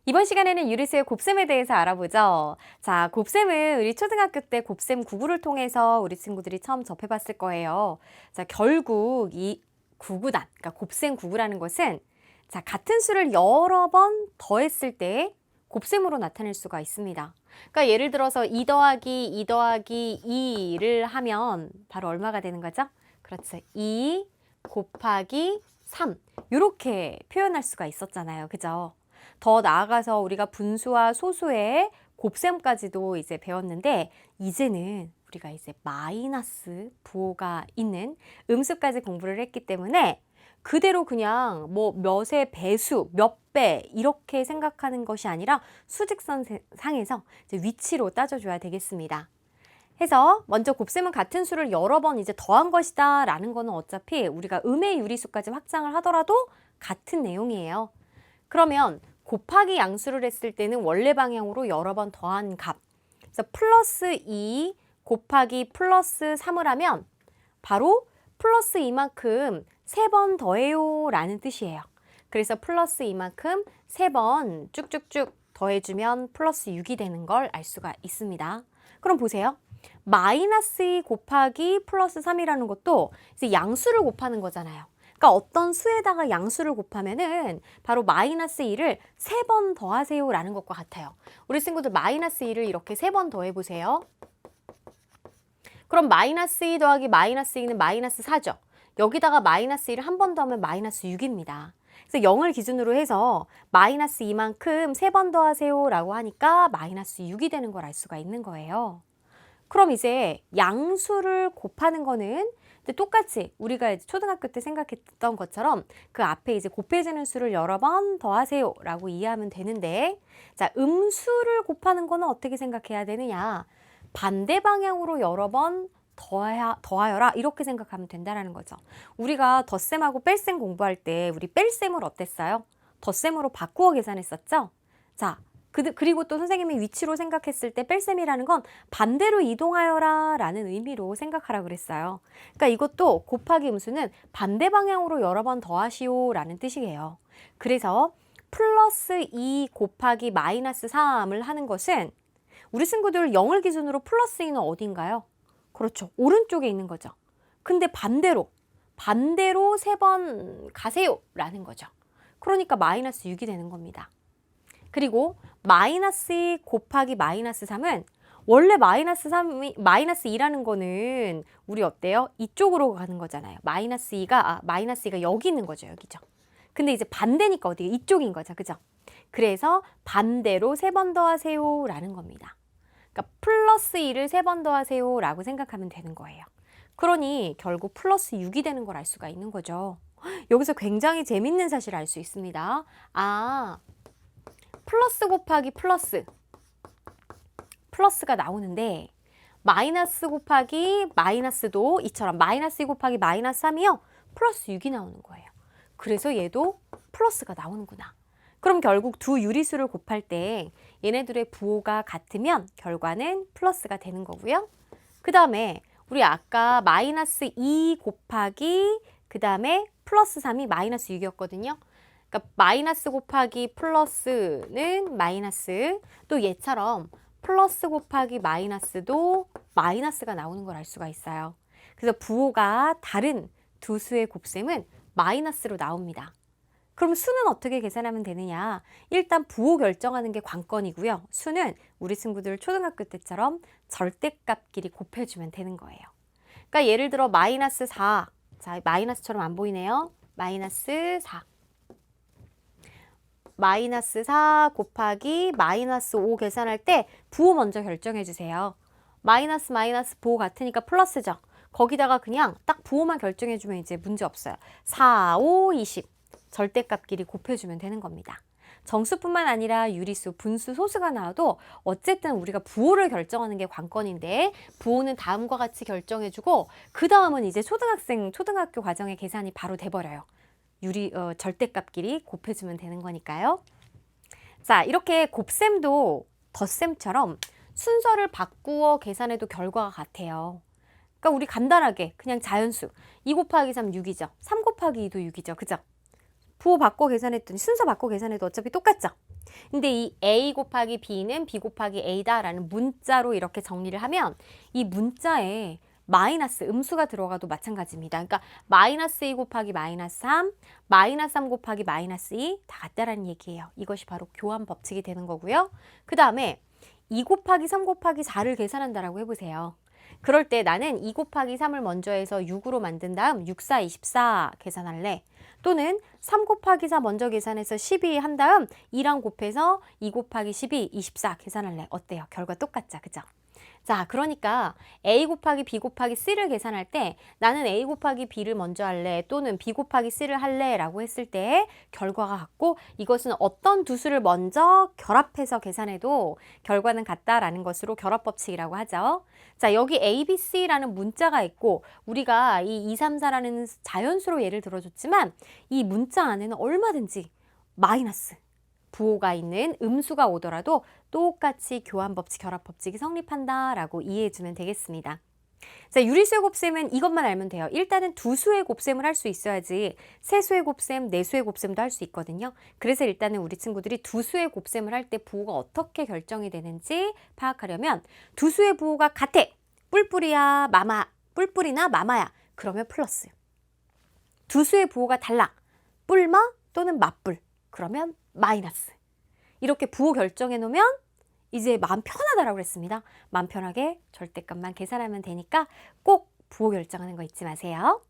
이번 시간에는 유리수의 곱셈에 대해서 알아보죠. 자, 곱셈은 우리 초등학교 때 곱셈 구구를 통해서 우리 친구들이 처음 접해봤을 거예요. 자, 결국 이 구구단, 그러니까 곱셈 구구라는 것은 자, 같은 수를 여러 번 더했을 때 곱셈으로 나타낼 수가 있습니다. 그러니까 예를 들어서 2 더하기 2 더하기 2를 하면 바로 얼마가 되는 거죠? 그렇죠. 2 곱하기 3 이렇게 표현할 수가 있었잖아요. 그죠? 더 나아가서 우리가 분수와 소수의 곱셈까지도 이제 배웠는데 이제는 우리가 이제 마이너스 부호가 있는 음수까지 공부를 했기 때문에 그대로 그냥 뭐 몇의 배수, 몇 배 이렇게 생각하는 것이 아니라 수직선 상에서 이제 위치로 따져줘야 되겠습니다. 해서 먼저 곱셈은 같은 수를 여러 번 이제 더한 것이다 라는 거는 어차피 우리가 음의 유리수까지 확장을 하더라도 같은 내용이에요. 그러면 곱하기 양수를 했을 때는 원래 방향으로 여러 번 더한 값. 그래서 플러스 2 곱하기 플러스 3을 하면 바로 플러스 이만큼 3번 더해요 라는 뜻이에요. 그래서 플러스 이만큼 3번 쭉쭉쭉 더해주면 플러스 6이 되는 걸 알 수가 있습니다. 그럼 보세요. 마이너스 2 곱하기 플러스 3이라는 것도 이제 양수를 곱하는 거잖아요. 그러니까 어떤 수에다가 양수를 곱하면은 바로 마이너스 2를 3번 더하세요 라는 것과 같아요. 우리 친구들 마이너스 2를 이렇게 3번 더해보세요. 그럼 마이너스 2 더하기 마이너스 2는 마이너스 4죠. 여기다가 마이너스 1을 한 번 더하면 마이너스 6입니다. 그래서 0을 기준으로 해서 마이너스 2만큼 3번 더하세요 라고 하니까 마이너스 6이 되는 걸 알 수가 있는 거예요. 그럼 이제 양수를 곱하는 거는 똑같이 우리가 이제 초등학교 때 생각했던 것처럼 그 앞에 이제 곱해지는 수를 여러 번 더하세요 라고 이해하면 되는데 자, 음수를 곱하는 거는 어떻게 생각해야 되느냐? 반대 방향으로 여러 번 더하여라 이렇게 생각하면 된다는 거죠. 우리가 덧셈하고 뺄셈 공부할 때 우리 뺄셈을 어땠어요? 덧셈으로 바꾸어 계산했었죠? 자, 그리고 또 선생님이 위치로 생각했을 때 뺄셈이라는 건 반대로 이동하여라 라는 의미로 생각하라 그랬어요. 그러니까 이것도 곱하기 음수는 반대 방향으로 여러 번 더하시오 라는 뜻이에요. 그래서 플러스 2 곱하기 마이너스 3을 하는 것은 우리 친구들 0을 기준으로 플러스 2는 어딘가요? 그렇죠. 오른쪽에 있는 거죠. 근데 반대로 3번 가세요 라는 거죠. 그러니까 마이너스 6이 되는 겁니다. 그리고 마이너스 2 곱하기 마이너스 3은 원래 마이너스 2라는 거는 우리 어때요? 이쪽으로 가는 거잖아요. 마이너스 2가 여기 있는 거죠. 여기죠. 근데 이제 반대니까 어디가 이쪽인 거죠. 그죠? 그래서 반대로 3번 더하세요 라는 겁니다. 그러니까 플러스 2를 3번 더하세요 라고 생각하면 되는 거예요. 그러니 결국 플러스 6이 되는 걸 알 수가 있는 거죠. 여기서 굉장히 재밌는 사실을 알 수 있습니다. 플러스 곱하기 플러스가 나오는데 마이너스 곱하기 마이너스도 이처럼 마이너스 2 곱하기 마이너스 3이요. 플러스 6이 나오는 거예요. 그래서 얘도 플러스가 나오는구나. 그럼 결국 두 유리수를 곱할 때 얘네들의 부호가 같으면 결과는 플러스가 되는 거고요. 그 다음에 우리 아까 마이너스 2 곱하기 그 다음에 플러스 3이 마이너스 6이었거든요. 그러니까 마이너스 곱하기 플러스는 마이너스, 또 얘처럼 플러스 곱하기 마이너스도 마이너스가 나오는 걸 알 수가 있어요. 그래서 부호가 다른 두 수의 곱셈은 마이너스로 나옵니다. 그럼 수는 어떻게 계산하면 되느냐? 일단 부호 결정하는 게 관건이고요. 수는 우리 친구들 초등학교 때처럼 절대값끼리 곱해주면 되는 거예요. 그러니까 예를 들어 마이너스 4, 자 마이너스처럼 안 보이네요. 마이너스 4. 마이너스 4 곱하기 마이너스 5 계산할 때 부호 먼저 결정해 주세요. 마이너스 부호 같으니까 플러스죠. 거기다가 그냥 딱 부호만 결정해 주면 이제 문제 없어요. 4, 5, 20. 절대값끼리 곱해주면 되는 겁니다. 정수뿐만 아니라 유리수, 분수, 소수가 나와도 어쨌든 우리가 부호를 결정하는 게 관건인데 부호는 다음과 같이 결정해주고 그 다음은 이제 초등학교 과정의 계산이 바로 돼버려요. 절대값끼리 곱해주면 되는 거니까요. 자, 이렇게 곱셈도 덧셈처럼 순서를 바꾸어 계산해도 결과가 같아요. 그러니까 우리 간단하게 그냥 자연수 2 곱하기 3 6이죠. 3 곱하기 2도 6이죠. 그죠? 부호 바꿔 계산했더니 순서 바꿔 계산해도 어차피 똑같죠? 근데 이 A 곱하기 B는 B 곱하기 A다라는 문자로 이렇게 정리를 하면 이 문자에 마이너스 음수가 들어가도 마찬가지입니다. 그러니까 마이너스 2 곱하기 마이너스 3, 마이너스 3 곱하기 마이너스 2 다 같다라는 얘기예요. 이것이 바로 교환 법칙이 되는 거고요. 그 다음에 2 곱하기 3 곱하기 4를 계산한다라고 해보세요. 그럴 때 나는 2 곱하기 3을 먼저 해서 6으로 만든 다음 6, 4, 24 계산할래. 또는 3 곱하기 4 먼저 계산해서 12 한 다음 2랑 곱해서 2 곱하기 12, 24 계산할래. 어때요? 결과 똑같죠? 그죠? 자, 그러니까 A 곱하기 B 곱하기 C를 계산할 때 나는 A 곱하기 B를 먼저 할래 또는 B 곱하기 C를 할래 라고 했을 때 결과가 같고 이것은 어떤 두 수를 먼저 결합해서 계산해도 결과는 같다라는 것으로 결합법칙이라고 하죠. 자, 여기 A, B, C라는 문자가 있고 우리가 이 2, 3, 4라는 자연수로 예를 들어줬지만 이 문자 안에는 얼마든지 마이너스 부호가 있는 음수가 오더라도 똑같이 교환법칙, 결합법칙이 성립한다라고 이해해주면 되겠습니다. 자, 유리수의 곱셈은 이것만 알면 돼요. 일단은 두 수의 곱셈을 할 수 있어야지 세 수의 곱셈, 네 수의 곱셈도 할 수 있거든요. 그래서 일단은 우리 친구들이 두 수의 곱셈을 할 때 부호가 어떻게 결정이 되는지 파악하려면 두 수의 부호가 같아. 뿔뿔이야, 마마, 뿔뿔이나 마마야. 그러면 플러스. 두 수의 부호가 달라. 뿔마 또는 맞뿔. 그러면 마이너스. 이렇게 부호 결정해 놓으면 이제 마음 편하다라고 그랬습니다. 마음 편하게 절대값만 계산하면 되니까 꼭 부호 결정하는 거 잊지 마세요.